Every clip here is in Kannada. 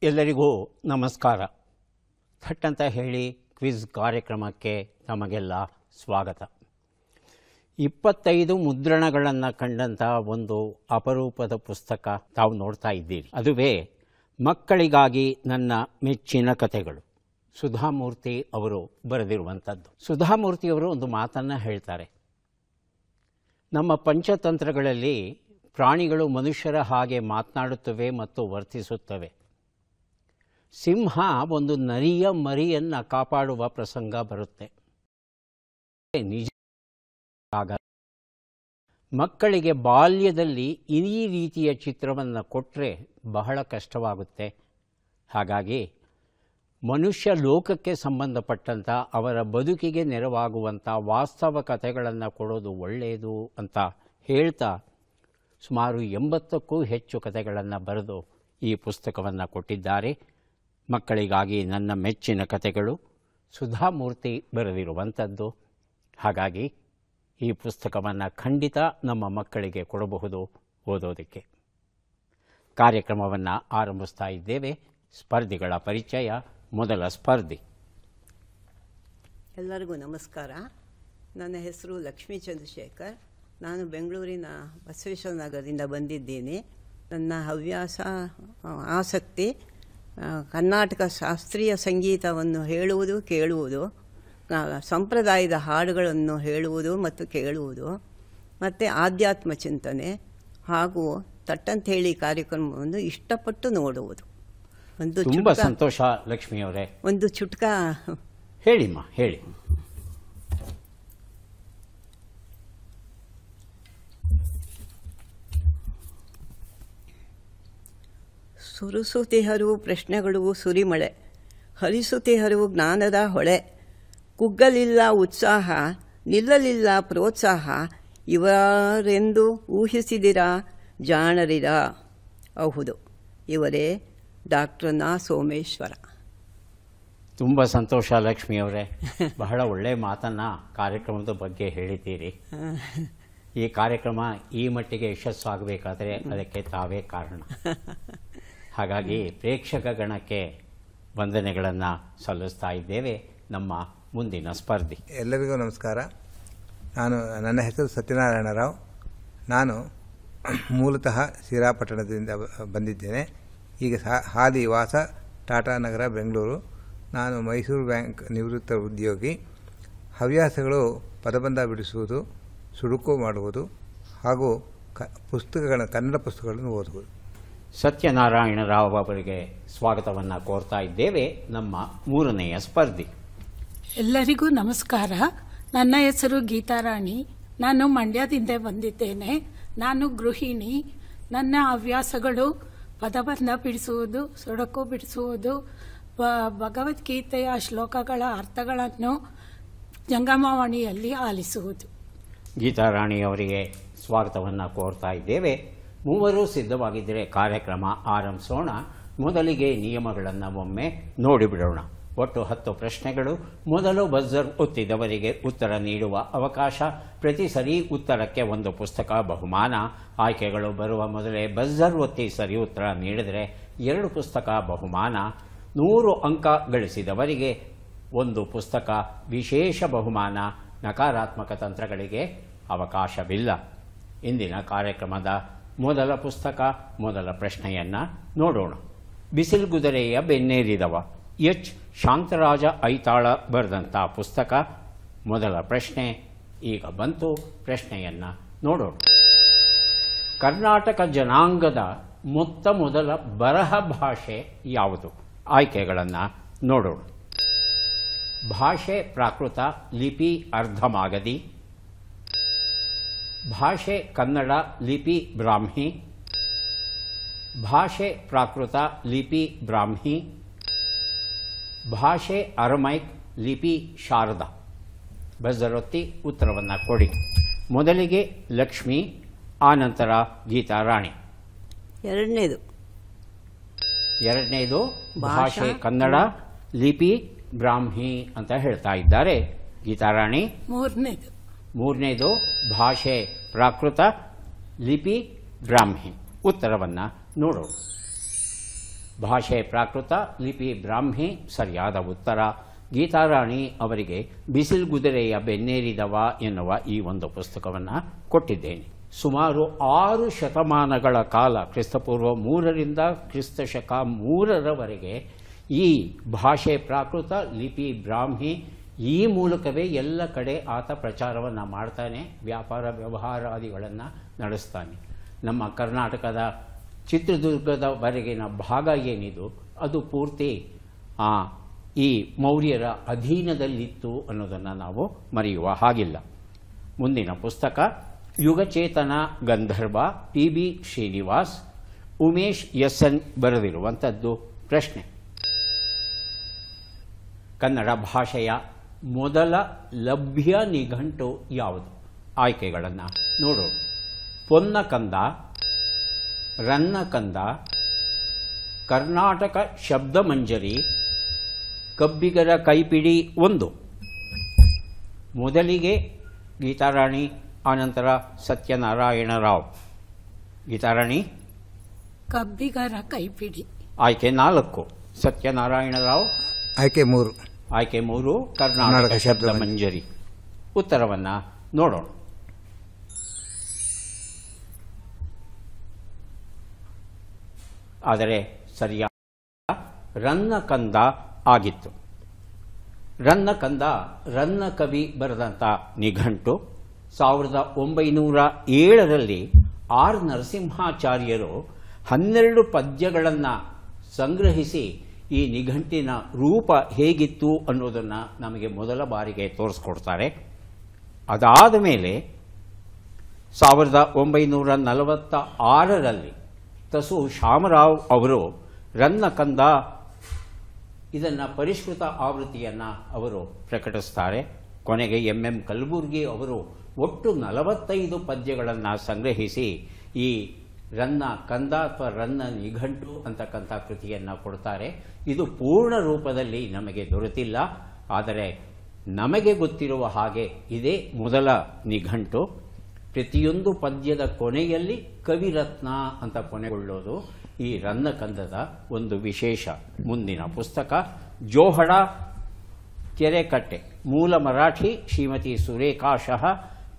ಎಲ್ಲರಿಗೂ ನಮಸ್ಕಾರ. ಥಟ್ ಅಂತ ಹೇಳಿ ಕ್ವಿಜ್ ಕಾರ್ಯಕ್ರಮಕ್ಕೆ ತಮಗೆಲ್ಲ ಸ್ವಾಗತ. 25 ಮುದ್ರಣಗಳನ್ನು ಕಂಡಂಥ ಒಂದು ಅಪರೂಪದ ಪುಸ್ತಕ ತಾವು ನೋಡ್ತಾ ಇದ್ದೀರಿ. ಅದುವೇ ಮಕ್ಕಳಿಗಾಗಿ ನನ್ನ ಮೆಚ್ಚಿನ ಕಥೆಗಳು. ಸುಧಾಮೂರ್ತಿ ಅವರು ಬರೆದಿರುವಂಥದ್ದು. ಸುಧಾಮೂರ್ತಿಯವರು ಒಂದು ಮಾತನ್ನು ಹೇಳ್ತಾರೆ. ನಮ್ಮ ಪಂಚತಂತ್ರಗಳಲ್ಲಿ ಪ್ರಾಣಿಗಳು ಮನುಷ್ಯರ ಹಾಗೆ ಮಾತನಾಡುತ್ತವೆ ಮತ್ತು ವರ್ತಿಸುತ್ತವೆ. ಸಿಂಹ ಒಂದು ನರಿಯ ಮರಿಯನ್ನು ಕಾಪಾಡುವ ಪ್ರಸಂಗ ಬರುತ್ತೆ. ನಿಜ ಮಕ್ಕಳಿಗೆ ಬಾಲ್ಯದಲ್ಲಿ ಈ ರೀತಿಯ ಚಿತ್ರವನ್ನು ಕೊಟ್ಟರೆ ಬಹಳ ಕಷ್ಟವಾಗುತ್ತೆ. ಹಾಗಾಗಿ ಮನುಷ್ಯ ಲೋಕಕ್ಕೆ ಸಂಬಂಧಪಟ್ಟಂಥ ಅವರ ಬದುಕಿಗೆ ನೆರವಾಗುವಂಥ ವಾಸ್ತವ ಕಥೆಗಳನ್ನು ಕೊಡೋದು ಒಳ್ಳೆಯದು ಅಂತ ಹೇಳ್ತಾ ಸುಮಾರು 80ಕ್ಕೂ ಹೆಚ್ಚು ಕಥೆಗಳನ್ನು ಬರೆದು ಈ ಪುಸ್ತಕವನ್ನು ಕೊಟ್ಟಿದ್ದಾರೆ. ಮಕ್ಕಳಿಗಾಗಿ ನನ್ನ ಮೆಚ್ಚಿನ ಕಥೆಗಳು ಸುಧಾಮೂರ್ತಿ ಬರೆದಿರುವಂಥದ್ದು. ಹಾಗಾಗಿ ಈ ಪುಸ್ತಕವನ್ನು ಖಂಡಿತ ನಮ್ಮ ಮಕ್ಕಳಿಗೆ ಕೊಡಬಹುದು ಓದೋದಕ್ಕೆ. ಕಾರ್ಯಕ್ರಮವನ್ನು ಆರಂಭಿಸ್ತಾ ಇದ್ದೇವೆ. ಸ್ಪರ್ಧಿಗಳ ಪರಿಚಯ. ಮೊದಲ ಸ್ಪರ್ಧಿ. ಎಲ್ಲರಿಗೂ ನಮಸ್ಕಾರ. ನನ್ನ ಹೆಸರು ಲಕ್ಷ್ಮೀ ಚಂದ್ರಶೇಖರ್. ನಾನು ಬೆಂಗಳೂರಿನ ಬಸವೇಶ್ವರ ನಗರದಿಂದ ಬಂದಿದ್ದೀನಿ. ನನ್ನ ಹವ್ಯಾಸ ಆಸಕ್ತಿ ಕರ್ನಾಟಕ ಶಾಸ್ತ್ರೀಯ ಸಂಗೀತವನ್ನು ಹೇಳುವುದು, ಕೇಳುವುದು, ಸಂಪ್ರದಾಯದ ಹಾಡುಗಳನ್ನು ಹೇಳುವುದು ಮತ್ತು ಕೇಳುವುದು, ಮತ್ತು ಆಧ್ಯಾತ್ಮ ಚಿಂತನೆ ಹಾಗೂ ತಟ್ಟಂತೇಳಿ ಕಾರ್ಯಕ್ರಮವನ್ನು ಇಷ್ಟಪಟ್ಟು ನೋಡುವುದು. ತುಂಬ ಸಂತೋಷ ಲಕ್ಷ್ಮಿಯವರೇ. ಒಂದು ಚುಟ್ಕ ಹೇಳಿಮ್ಮ, ಹೇಳಿ. ಸುರಿಸುತ್ತಿಹರು ಪ್ರಶ್ನೆಗಳು ಸುರಿಮಳೆ, ಹರಿಸುತ್ತಿಹರು ಜ್ಞಾನದ ಹೊಳೆ. ಕುಗ್ಗಲಿಲ್ಲ ಉತ್ಸಾಹ, ನಿಲ್ಲಲಿಲ್ಲ ಪ್ರೋತ್ಸಾಹ, ಇವರೆಂದು ಊಹಿಸಿದಿರಾ ಜಾಣರಿರ. ಹೌದು, ಇವರೇ ಡಾಕ್ಟರ್ ನಾ ಸೋಮೇಶ್ವರ. ತುಂಬ ಸಂತೋಷ ಲಕ್ಷ್ಮಿಯವರೇ. ಬಹಳ ಒಳ್ಳೆಯ ಮಾತನ್ನು ಕಾರ್ಯಕ್ರಮದ ಬಗ್ಗೆ ಹೇಳಿದ್ದೀರಿ. ಈ ಕಾರ್ಯಕ್ರಮ ಈ ಮಟ್ಟಿಗೆ ಯಶಸ್ಸಾಗಬೇಕಾದರೆ ಅದಕ್ಕೆ ತಾವೇ ಕಾರಣ. ಹಾಗಾಗಿ ಪ್ರೇಕ್ಷಕ ಗಣಕ್ಕೆ ವಂದನೆಗಳನ್ನು ಸಲ್ಲಿಸ್ತಾ ಇದ್ದೇವೆ. ನಮ್ಮ ಮುಂದಿನ ಸ್ಪರ್ಧಿ. ಎಲ್ಲರಿಗೂ ನಮಸ್ಕಾರ. ನನ್ನ ಹೆಸರು ಸತ್ಯನಾರಾಯಣ ರಾವ್. ನಾನು ಮೂಲತಃ ಶ್ರೀರಾಪಟ್ಟಣದಿಂದ ಬಂದಿದ್ದೇನೆ. ಈಗ ಹಾಲಿ ವಾಸ ಟಾಟಾ ನಗರ, ಬೆಂಗಳೂರು. ನಾನು ಮೈಸೂರು ಬ್ಯಾಂಕ್ ನಿವೃತ್ತ ಉದ್ಯೋಗಿ. ಹವ್ಯಾಸಗಳು ಪದಬಂಧ ಬಿಡಿಸುವುದು, ಸುಡುಕು ಮಾಡುವುದು ಹಾಗೂ ಕನ್ನಡ ಪುಸ್ತಕಗಳನ್ನು ಓದುವುದು. ಸತ್ಯನಾರಾಯಣ ರಾವ್ ಅವರಿಗೆ ಸ್ವಾಗತವನ್ನು ಕೋರ್ತಾ ಇದ್ದೇವೆ. ನಮ್ಮ ಮೂರನೆಯ ಸ್ಪರ್ಧಿ. ಎಲ್ಲರಿಗೂ ನಮಸ್ಕಾರ. ನನ್ನ ಹೆಸರು ಗೀತಾರಾಣಿ. ನಾನು ಮಂಡ್ಯದಿಂದ ಬಂದಿದ್ದೇನೆ. ನಾನು ಗೃಹಿಣಿ. ನನ್ನ ಹವ್ಯಾಸಗಳು ಪದಬಂಧ ಬಿಡಿಸುವುದು, ಸೊಡಕು ಬಿಡಿಸುವುದು, ಭಗವದ್ಗೀತೆಯ ಶ್ಲೋಕಗಳ ಅರ್ಥಗಳನ್ನು ಜಂಗಮವಾಣಿಯಲ್ಲಿ ಆಲಿಸುವುದು. ಗೀತಾರಾಣಿಯವರಿಗೆ ಸ್ವಾಗತವನ್ನು ಕೋರ್ತಾ ಇದ್ದೇವೆ. ಮೂವರು ಸಿದ್ಧವಾಗಿದ್ದರೆ ಕಾರ್ಯಕ್ರಮ ಆರಂಭಿಸೋಣ. ಮೊದಲಿಗೆ ನಿಯಮಗಳನ್ನು ಒಮ್ಮೆ ನೋಡಿಬಿಡೋಣ. ಒಟ್ಟು 10 ಪ್ರಶ್ನೆಗಳು. ಮೊದಲು ಬಜರ್ ಒತ್ತಿದವರಿಗೆ ಉತ್ತರ ನೀಡುವ ಅವಕಾಶ. ಪ್ರತಿ ಸರಿ ಉತ್ತರಕ್ಕೆ ಒಂದು ಪುಸ್ತಕ ಬಹುಮಾನ. ಆಯ್ಕೆಗಳು ಬರುವ ಮೊದಲೇ ಬಜರ್ ಒತ್ತಿ ಸರಿ ಉತ್ತರ ನೀಡಿದರೆ 2 ಪುಸ್ತಕ ಬಹುಮಾನ. 100 ಅಂಕ ಗಳಿಸಿದವರಿಗೆ ಒಂದು ಪುಸ್ತಕ ವಿಶೇಷ ಬಹುಮಾನ. ನಕಾರಾತ್ಮಕ ತಂತ್ರಗಳಿಗೆ ಅವಕಾಶವಿಲ್ಲ. ಇಂದಿನ ಕಾರ್ಯಕ್ರಮದ ಮೊದಲ ಪುಸ್ತಕ, ಮೊದಲ ಪ್ರಶ್ನೆಯನ್ನು ನೋಡೋಣ. ಬಿಸಿಲ್ಗುದುರೆಯ ಬೆನ್ನೇರಿದವ, ಎಚ್ ಶಾಂತರಾಜ ಐತಾಳ ಬರೆದಂಥ ಪುಸ್ತಕ. ಮೊದಲ ಪ್ರಶ್ನೆ ಈಗ ಬಂತು. ಪ್ರಶ್ನೆಯನ್ನು ನೋಡೋಣ. ಕರ್ನಾಟಕ ಜನಾಂಗದ ಮೊತ್ತ ಮೊದಲ ಬರಹ ಭಾಷೆ ಯಾವುದು? ಆಯ್ಕೆಗಳನ್ನು ನೋಡೋಣ. ಭಾಷೆ ಪ್ರಾಕೃತ, ಲಿಪಿ ಅರ್ಧಮಾಗದಿ. ಭಾಷೆ ಕನ್ನಡ, ಲಿಪಿ ಬ್ರಾಹ್ಮಿ. ಭಾಷೆ ಪ್ರಾಕೃತ, ಲಿಪಿ ಬ್ರಾಹ್ಮಿ. ಭಾಷೆ ಅರಮೈಕ್, ಲಿಪಿ ಶಾರದಾ. ಬಜರೊತ್ತಿ ಉತ್ತರವನ್ನು ಕೊಡಿ. ಮೊದಲಿಗೆ ಲಕ್ಷ್ಮಿ, ಆನಂತರ ಗೀತಾರಾಣಿ. ಎರಡನೇದು ಭಾಷೆ ಕನ್ನಡ, ಲಿಪಿ ಬ್ರಾಹ್ಮಿ ಅಂತ ಹೇಳ್ತಾ ಇದ್ದಾರೆ ಗೀತಾರಾಣಿ. ಮೂರನೇದು ಭಾಷೆ ಪ್ರಾಕೃತ, ಲಿಪಿ ಬ್ರಾಹ್ಮಿ. ಉತ್ತರವನ್ನು ನೋಡೋಣ. ಭಾಷೆ ಪ್ರಾಕೃತ, ಲಿಪಿ ಬ್ರಾಹ್ಮಿ ಸರಿಯಾದ ಉತ್ತರ. ಗೀತಾರಾಣಿ ಅವರಿಗೆ ಬಿಸಿಲ್ಗುದುರೆಯ ಬೆನ್ನೇರಿದವ ಎನ್ನುವ ಈ ಒಂದು ಪುಸ್ತಕವನ್ನು ಕೊಟ್ಟಿದ್ದೇನೆ. ಸುಮಾರು 6 ಶತಮಾನಗಳ ಕಾಲ ಕ್ರಿಸ್ತಪೂರ್ವ 3ರಿಂದ ಕ್ರಿಸ್ತಶಕ 3ರವರೆಗೆ ಈ ಭಾಷೆ ಪ್ರಾಕೃತ, ಲಿಪಿ ಬ್ರಾಹ್ಮಿ ಈ ಮೂಲಕವೇ ಎಲ್ಲ ಕಡೆ ಆತ ಪ್ರಚಾರವನ್ನು ಮಾಡ್ತಾನೆ, ವ್ಯಾಪಾರ ವ್ಯವಹಾರಾದಿಗಳನ್ನು ನಡೆಸ್ತಾನೆ. ನಮ್ಮ ಕರ್ನಾಟಕದ ಚಿತ್ರದುರ್ಗದವರೆಗಿನ ಭಾಗ ಏನಿದು ಅದು ಪೂರ್ತಿ ಈ ಮೌರ್ಯರ ಅಧೀನದಲ್ಲಿತ್ತು ಅನ್ನೋದನ್ನು ನಾವು ಮರೆಯುವ ಹಾಗಿಲ್ಲ. ಮುಂದಿನ ಪುಸ್ತಕ ಯುಗಚೇತನ ಗಂಧರ್ವ, PB ಶ್ರೀನಿವಾಸ್, ಉಮೇಶ್ SN ಬರೆದಿರುವಂಥದ್ದು. ಪ್ರಶ್ನೆ: ಕನ್ನಡ ಭಾಷೆಯ ಮೊದಲ ಲಭ್ಯ ನಿಘಂಟು ಯಾವುದು? ಆಯ್ಕೆಗಳನ್ನು ನೋಡೋಣ. ಪೊನ್ನಕಂದ, ರನ್ನಕಂದ, ಕರ್ನಾಟಕ ಶಬ್ದಮಂಜರಿ, ಕಬ್ಬಿಗರ ಕೈಪಿಡಿ 1. ಮೊದಲಿಗೆ ಗೀತಾರಾಣಿ, ಆನಂತರ ಸತ್ಯನಾರಾಯಣ ರಾವ್. ಗೀತಾರಾಣಿ. ಕಬ್ಬಿಗರ ಕೈಪಿಡಿ. ಆಯ್ಕೆ 4 ಸತ್ಯನಾರಾಯಣ ರಾವ್. ಆಯ್ಕೆ 3 ಆಯ್ಕೆ 3 ಕರ್ನಾಟಕ ಶಬ್ದಮಂಜರಿ. ಉತ್ತರವನ್ನು ನೋಡೋಣ. ಆದರೆ ಸರಿಯಾದ ರನ್ನಕಂದ ಆಗಿತ್ತು. ರನ್ನಕಂದ ರನ್ನಕವಿ ಬರೆದಂಥ ನಿಘಂಟು. 1907ರಲ್ಲಿ R ನರಸಿಂಹಾಚಾರ್ಯರು 12 ಪದ್ಯಗಳನ್ನು ಸಂಗ್ರಹಿಸಿ ಈ ನಿಘಂಟಿನ ರೂಪ ಹೇಗಿತ್ತು ಅನ್ನೋದನ್ನು ನಮಗೆ ಮೊದಲ ಬಾರಿಗೆ ತೋರಿಸ್ಕೊಡ್ತಾರೆ. ಅದಾದ ಮೇಲೆ 1946ರಲ್ಲಿ ತಸು ಶಾಮರಾವ್ ಅವರು ರನ್ನಕಂದ ಇದನ್ನು ಪರಿಷ್ಕೃತ ಆವೃತ್ತಿಯನ್ನು ಅವರು ಪ್ರಕಟಿಸ್ತಾರೆ. ಕೊನೆಗೆ MM ಕಲಬುರ್ಗಿ ಅವರು ಒಟ್ಟು 45 ಪದ್ಯಗಳನ್ನು ಸಂಗ್ರಹಿಸಿ ಈ ರನ್ನ ಕಂದ ಅಥವಾ ರನ್ನ ನಿಘಂಟು ಅಂತಕ್ಕಂಥ ಕೃತಿಯನ್ನು ಕೊಡ್ತಾರೆ. ಇದು ಪೂರ್ಣ ರೂಪದಲ್ಲಿ ನಮಗೆ ದೊರೆತಿಲ್ಲ, ಆದರೆ ನಮಗೆ ಗೊತ್ತಿರುವ ಹಾಗೆ ಇದೇ ಮೊದಲ ನಿಘಂಟು. ಪ್ರತಿಯೊಂದು ಪದ್ಯದ ಕೊನೆಯಲ್ಲಿ ಕವಿರತ್ನ ಅಂತ ಕೊನೆಗೊಳ್ಳೋದು ಈ ರನ್ನಕಂದದ ಒಂದು ವಿಶೇಷ. ಮುಂದಿನ ಪುಸ್ತಕ ಜೋಹಡ ಕೆರೆಕಟ್ಟೆ, ಮೂಲ ಮರಾಠಿ ಶ್ರೀಮತಿ ಸುರೇಖಾ ಶಹ,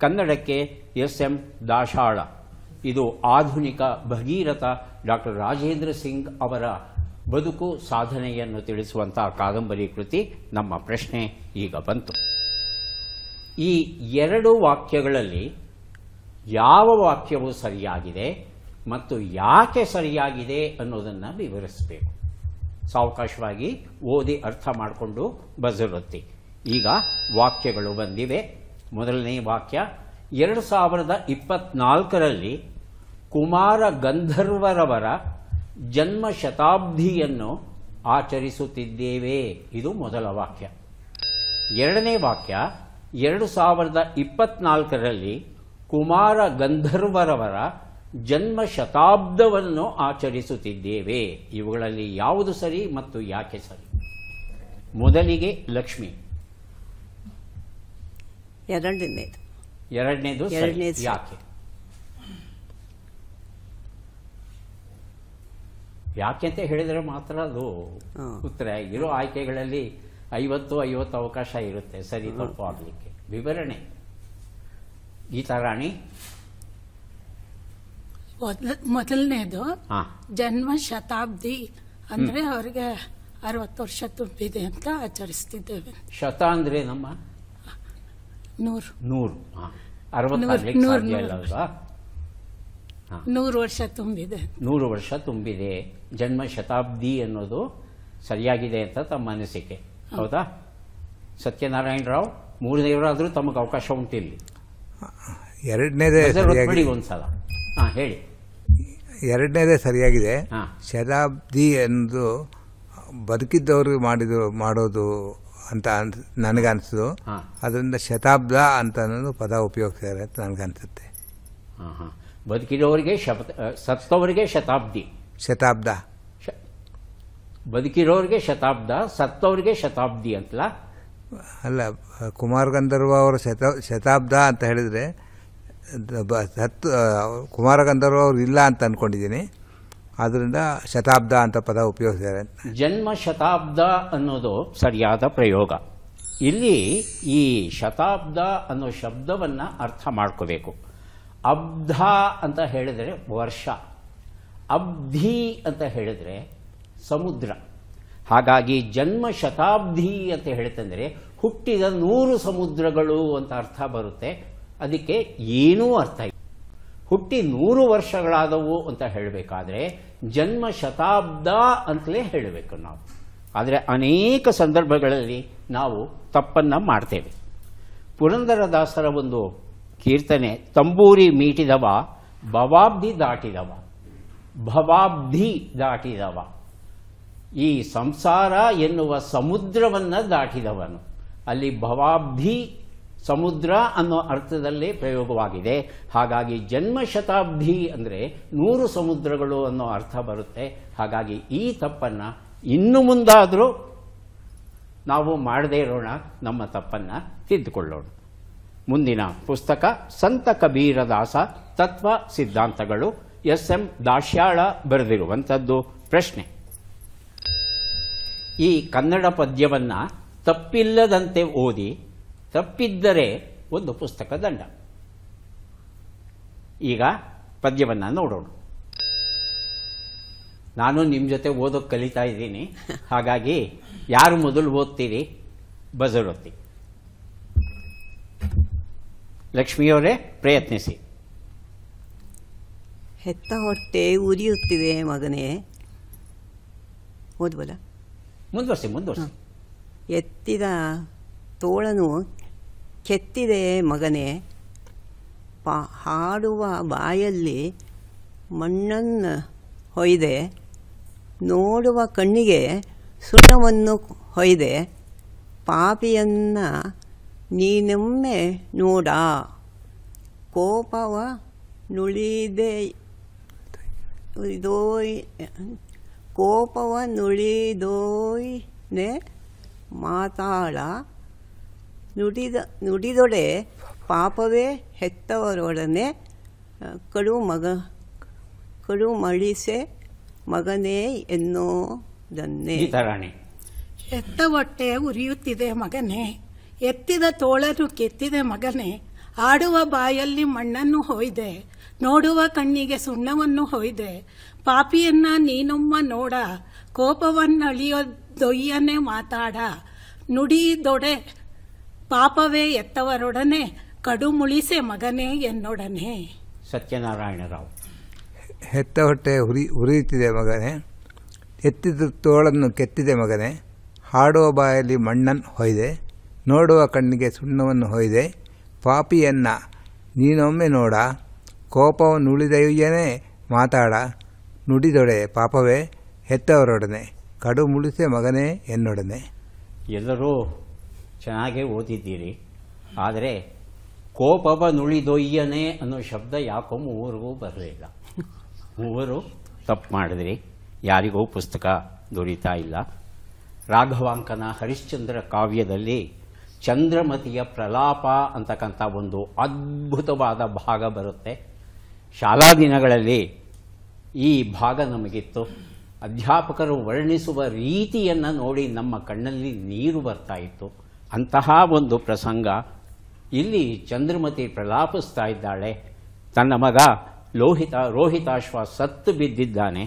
ಕನ್ನಡಕ್ಕೆ SM ದಾಶಾಳ. ಇದು ಆಧುನಿಕ ಭಗೀರಥ ಡಾಕ್ಟರ್ ರಾಜೇಂದ್ರ ಸಿಂಗ್ ಅವರ ಬದುಕು ಸಾಧನೆಯನ್ನು ತಿಳಿಸುವಂಥ ಕಾದಂಬರಿ ಕೃತಿ. ನಮ್ಮ ಪ್ರಶ್ನೆ ಈಗ ಬಂತು. ಈ 2 ವಾಕ್ಯಗಳಲ್ಲಿ ಯಾವ ವಾಕ್ಯವು ಸರಿಯಾಗಿದೆ ಮತ್ತು ಯಾಕೆ ಸರಿಯಾಗಿದೆ ಅನ್ನೋದನ್ನು ವಿವರಿಸಬೇಕು. ಸಾವಕಾಶವಾಗಿ ಓದಿ ಅರ್ಥ ಮಾಡಿಕೊಂಡು ಬಜರುತ್ತಿ. ಈಗ ವಾಕ್ಯಗಳು ಬಂದಿವೆ. ಮೊದಲನೇ ವಾಕ್ಯ: 2024ರಲ್ಲಿ ಕುಮಾರ ಗಂಧರ್ವರವರ ಜನ್ಮ ಶತಾಬ್ದಿಯನ್ನು ಆಚರಿಸುತ್ತಿದ್ದೇವೆ. ಇದು ಮೊದಲ ವಾಕ್ಯ. ಎರಡನೇ ವಾಕ್ಯ: 2024ರಲ್ಲಿ ಕುಮಾರ ಗಂಧರ್ವರವರ ಜನ್ಮ ಶತಾಬ್ದವನ್ನು ಆಚರಿಸುತ್ತಿದ್ದೇವೆ. ಇವುಗಳಲ್ಲಿ ಯಾವುದು ಸರಿ ಮತ್ತು ಯಾಕೆ ಸರಿ? ಮೊದಲಿಗೆ ಲಕ್ಷ್ಮಿ. ಎರಡನೇದು ಯಾಕೆ? ಯಾಕೆ ಅಂತ ಹೇಳಿದರೆ ಮಾತ್ರ ಅದು ಉತ್ತರ. ಇರೋ ಆಯ್ಕೆಗಳಲ್ಲಿ 50 ಅವಕಾಶ ಇರುತ್ತೆ ಸರಿ ತಪ್ಪು ಆಗಲಿಕ್ಕೆ. ವಿವರಣೆ ಗೀತಾರಾಣಿ. ಮೊದಲನೇದು ಜನ್ಮ ಶತಾಬ್ದಿ ಅಂದ್ರೆ ಅವ್ರಿಗೆ 60 ವರ್ಷ ತುಂಬಿದೆ ಅಂತ ಆಚರಿಸ್ತಿದ್ದೇವೆ. ಶತ ಅಂದ್ರೆ ನಮ್ಮ 100 ವರ್ಷ ತುಂಬಿದೆ. 100 ವರ್ಷ ತುಂಬಿದೆ. ಜನ್ಮ ಶತಾಬ್ದಿ ಅನ್ನೋದು ಸರಿಯಾಗಿದೆ ಅಂತ ತಮ್ಮ ಅನಿಸಿಕೆ, ಹೌದಾ? ಸತ್ಯನಾರಾಯಣ ರಾವ್, ಮೂರನೇವರಾದರೂ ತಮಗೆ ಅವಕಾಶ ಉಂಟಿಲ್ಲಿ. ಎರಡನೇದೇ ಒಂದ್ಸಲ ಹೇಳಿ. ಎರಡನೇದೇ ಸರಿಯಾಗಿದೆ. ಶತಾಬ್ದಿ ಎಂದು ಬದುಕಿದ್ದವರು ಮಾಡೋದು ಅಂತ ನನಗನ್ನಿಸೋದು. ಅದರಿಂದ ಶತಾಬ್ದ ಅಂತ ಅನ್ನೋದು ಪದ ಉಪಯೋಗಿಸ್ತಾರೆ ಅಂತ ನನಗನ್ಸುತ್ತೆ. ಬದುಕಿರೋರಿಗೆ ಸತ್ತವರಿಗೆ ಶತಾಬ್ದಿ. ಶತಾಬ್ದ ಬದುಕಿರೋರಿಗೆ ಶತಾಬ್ದ, ಸತ್ತವರಿಗೆ ಶತಾಬ್ದಿ ಅಂತಲ್ಲ. ಅಲ್ಲ, ಕುಮಾರ ಗಂಧರ್ವ ಅವರು ಶತಾಬ್ದ ಅಂತ ಹೇಳಿದರೆ ಕುಮಾರ ಗಂಧರ್ವ ಅವರು ಇಲ್ಲ ಅಂತ ಅಂದ್ಕೊಂಡಿದ್ದೀನಿ. ಆದ್ದರಿಂದ ಶತಾಬ್ದ ಅಂತ ಪದ ಉಪಯೋಗಿಸಿದ್ದಾರೆ. ಜನ್ಮ ಶತಾಬ್ದ ಅನ್ನೋದು ಸರಿಯಾದ ಪ್ರಯೋಗ. ಇಲ್ಲಿ ಈ ಶತಾಬ್ದ ಅನ್ನೋ ಶಬ್ದವನ್ನು ಅರ್ಥ ಮಾಡ್ಕೋಬೇಕು. ಅಬ್ಧ ಅಂತ ಹೇಳಿದರೆ ವರ್ಷ, ಅಬ್ಧಿ ಅಂತ ಹೇಳಿದರೆ ಸಮುದ್ರ. ಹಾಗಾಗಿ ಜನ್ಮ ಶತಾಬ್ದಿ ಅಂತ ಹೇಳ್ತಂದರೆ ಹುಟ್ಟಿದ 100 ಸಮುದ್ರಗಳು ಅಂತ ಅರ್ಥ ಬರುತ್ತೆ. ಅದಕ್ಕೆ ಏನೂ ಅರ್ಥ ಇಲ್ಲ. ಹುಟ್ಟಿ 100 ವರ್ಷಗಳಾದವು ಅಂತ ಹೇಳಬೇಕಾದ್ರೆ ಜನ್ಮ ಶತಾಬ್ದ ಅಂತಲೇ ಹೇಳಬೇಕು ನಾವು. ಆದರೆ ಅನೇಕ ಸಂದರ್ಭಗಳಲ್ಲಿ ನಾವು ತಪ್ಪನ್ನು ಮಾಡ್ತೇವೆ. ಪುರಂದರದಾಸರ ಒಂದು ಕೀರ್ತನೆ, ತಂಬೂರಿ ಮೀಟಿದವ ಭವಾಬ್ಧಿ ದಾಟಿದವ, ಭವಾಬ್ಧಿ ದಾಟಿದವ, ಈ ಸಂಸಾರ ಎನ್ನುವ ಸಮುದ್ರವನ್ನು ದಾಟಿದವನು. ಅಲ್ಲಿ ಭವಾಬ್ಧಿ ಸಮುದ್ರ ಅನ್ನೋ ಅರ್ಥದಲ್ಲೇ ಪ್ರಯೋಗವಾಗಿದೆ. ಹಾಗಾಗಿ ಜನ್ಮ ಶತಾಬ್ದಿ ಅಂದರೆ 100 ಸಮುದ್ರಗಳು ಅನ್ನೋ ಅರ್ಥ ಬರುತ್ತೆ. ಹಾಗಾಗಿ ಈ ತಪ್ಪನ್ನು ಇನ್ನು ಮುಂದಾದರೂ ನಾವು ಮಾಡದೇ ಇರೋಣ, ನಮ್ಮ ತಪ್ಪನ್ನು ತಿದ್ದುಕೊಳ್ಳೋಣ. ಮುಂದಿನ ಪುಸ್ತಕ ಸಂತ ಕಬೀರದಾಸ ತತ್ವ ಸಿದ್ಧಾಂತಗಳು, ಎಸ್.ಎಂ. ದಾಸ್ಯಾಳ ಬರೆದಿರುವಂಥದ್ದು. ಪ್ರಶ್ನೆ: ಈ ಕನ್ನಡ ಪದ್ಯವನ್ನು ತಪ್ಪಿಲ್ಲದಂತೆ ಓದಿ, ತಪ್ಪಿದ್ದರೆ ಒಂದು ಪುಸ್ತಕ ದಂಡ. ಈಗ ಪದ್ಯವನ್ನು ನೋಡೋಣ. ನಾನು ನಿಮ್ಮ ಜೊತೆ ಓದೋಕ್ಕೆ ಕಲಿತಾ ಇದ್ದೀನಿ. ಹಾಗಾಗಿ ಯಾರು ಮೊದಲು ಓದ್ತೀರಿ ಬಜರ್ ಒತ್ತಿ. ಲಕ್ಷ್ಮಿಯವರೇ ಪ್ರಯತ್ನಿಸಿ. ಹೆತ್ತ ಹೊಟ್ಟೆ ಉರಿಯುತ್ತಿದೆ ಮಗನೇ. ಓದ್ಬೋದ? ಮುಂದುವರಿಸಿ. ಎತ್ತಿದ ತೋಳನು ಕೆತ್ತಿದೆ ಮಗನೇ, ಹಾಡುವ ಬಾಯಲ್ಲಿ ಮಣ್ಣನ್ನು ಹೊಯ್ದೆ, ನೋಡುವ ಕಣ್ಣಿಗೆ ಸುಣ್ಣವನ್ನು ಹೊಯ್ದೆ, ಪಾಪಿಯನ್ನು ನೀನೊಮ್ಮೆ ನೋಡ, ಕೋಪವ ನುಳಿದೋಯ್ನೆ ಮಾತಾಡ, ನುಡಿದೊಡೆ ಪಾಪವೇ ಹೆತ್ತವರೊಡನೆ ಕಡು ಮಳಿಸೆ ಮಗನೇ ಎನ್ನೋದನ್ನೇ. ಹೆತ್ತ ಹೊಟ್ಟೆ ಉರಿಯುತ್ತಿದೆ ಮಗನೇ, ಎತ್ತಿದ ತೋಳನು ಕೆತ್ತಿದೆ ಮಗನೇ, ಆಡುವ ಬಾಯಲ್ಲಿ ಮಣ್ಣನ್ನು ಹೊಯ್ದೆ, ನೋಡುವ ಕಣ್ಣಿಗೆ ಸುಣ್ಣವನ್ನು ಹೊಯ್ದೆ, ಪಾಪಿಯನ್ನ ನೀನೊಮ್ಮ ನೋಡ, ಕೋಪವನ್ನಳಿಯೋದೊಯ್ಯನೆ ಮಾತಾಡ, ನುಡಿದೊಡೆ ಪಾಪವೇ ಎತ್ತವರೊಡನೆ ಕಡು ಮುಳಿಸೆ ಮಗನೇ ಎನ್ನೊಡನೆ. ಸತ್ಯನಾರಾಯಣರಾವ್. ಹೆತ್ತ ಹೊಟ್ಟೆ ಉರಿಯುತ್ತಿದೆ ಮಗನೇ, ಎತ್ತಿದ ತೋಳನ್ನು ಕೆತ್ತಿದೆ ಮಗನೇ, ಹಾಡುವ ಬಾಯಲ್ಲಿ ಮಣ್ಣನ್ನು ಹೊಯ್ದೆ, ನೋಡುವ ಕಣ್ಣಿಗೆ ಸುಣ್ಣವನ್ನು ಹೊಯ್ದೆ, ಪಾಪಿಯನ್ನ ನೀನೊಮ್ಮೆ ನೋಡ, ಕೋಪವನ್ನುಳಿದೊಯ್ಯನೆ ಮಾತಾಡ, ನುಡಿದೊಡೆ ಪಾಪವೇ ಹೆತ್ತವರೊಡನೆ ಕಡು ಮುಳಿಸೆ ಮಗನೇ ಎನ್ನೊಡನೆ. ಎಲ್ಲರೂ ಚೆನ್ನಾಗೇ ಓದಿದ್ದೀರಿ. ಆದರೆ ಕೋಪವ ನುಳಿದೊಯ್ಯನೆ ಅನ್ನೋ ಶಬ್ದ ಯಾಕೋ ಮೂವರಿಗೂ ಬರಲಿಲ್ಲ. ಮೂವರು ತಪ್ಪು ಮಾಡಿದ್ರಿ. ಯಾರಿಗೂ ಪುಸ್ತಕ ದೊರೀತಾ ಇಲ್ಲ. ರಾಘವಾಂಕನ ಹರಿಶ್ಚಂದ್ರ ಕಾವ್ಯದಲ್ಲಿ ಚಂದ್ರಮತಿಯ ಪ್ರಲಾಪ ಅಂತಕ್ಕಂಥ ಒಂದು ಅದ್ಭುತವಾದ ಭಾಗ ಬರುತ್ತೆ. ಶಾಲಾ ದಿನಗಳಲ್ಲಿ ಈ ಭಾಗ ನಮಗಿತ್ತು. ಅಧ್ಯಾಪಕರು ವರ್ಣಿಸುವ ರೀತಿಯನ್ನು ನೋಡಿ ನಮ್ಮ ಕಣ್ಣಲ್ಲಿ ನೀರು ಬರ್ತಾ ಇತ್ತು. ಅಂತಹ ಒಂದು ಪ್ರಸಂಗ ಇಲ್ಲಿ ಚಂದ್ರಮತಿ ಪ್ರಲಾಪಿಸ್ತಾ ಇದ್ದಾಳೆ. ತನ್ನ ಮಗ ರೋಹಿತಾಶ್ವ ಸತ್ತು ಬಿದ್ದಿದ್ದಾನೆ.